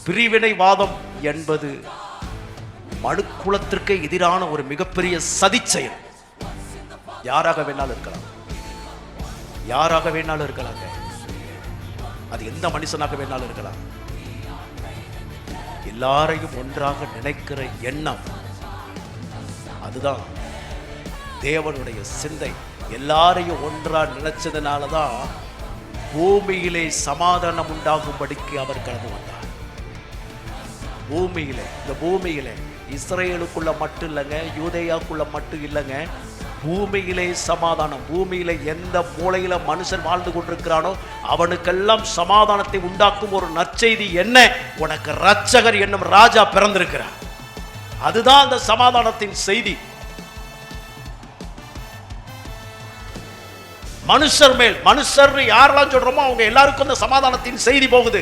பிரிவினைவாதம் என்பது மனுக்குலத்திற்கு எதிரான ஒரு மிகப்பெரிய சதி செயல். யாராக வேணாலும் இருக்கலாம், யாராக வேணாலும் இருக்கலாங்க. அது எந்த மனுஷனாக வேணாலும் இருக்கலாம். எல்லாரையும் ஒன்றாக நினைக்கிற எண்ணம், அதுதான் தேவனுடைய சிந்தை. எல்லாரையும் ஒன்றா நினைச்சதுனாலதான் பூமியிலே சமாதானம் உண்டாகும்படிக்கு அவர் கடந்து வந்தார். பூமியில, இந்த பூமியில இஸ்ரேலுக்குள்ள மட்டும் இல்லைங்க, யூதேயாக்குள்ள மட்டும் இல்லைங்க, பூமியிலே சமாதானம். பூமியில எந்த மூலையில மனுஷன் வாழ்ந்து கொண்டிருக்கிறானோ அவனுக்கெல்லாம் சமாதானத்தை உண்டாக்கும் ஒரு நற்செய்தி என்ன? உனக்கு இரட்சகர் என்னும் ராஜா பிறந்திருக்கிறார். அதுதான் அந்த சமாதானத்தின் செய்தி. மனுஷர் மேல், மனுஷர் யாரெல்லாம் சொல்றோமோ அவங்க எல்லாருக்கும் அந்த சமாதானத்தின் செய்தி போகுது.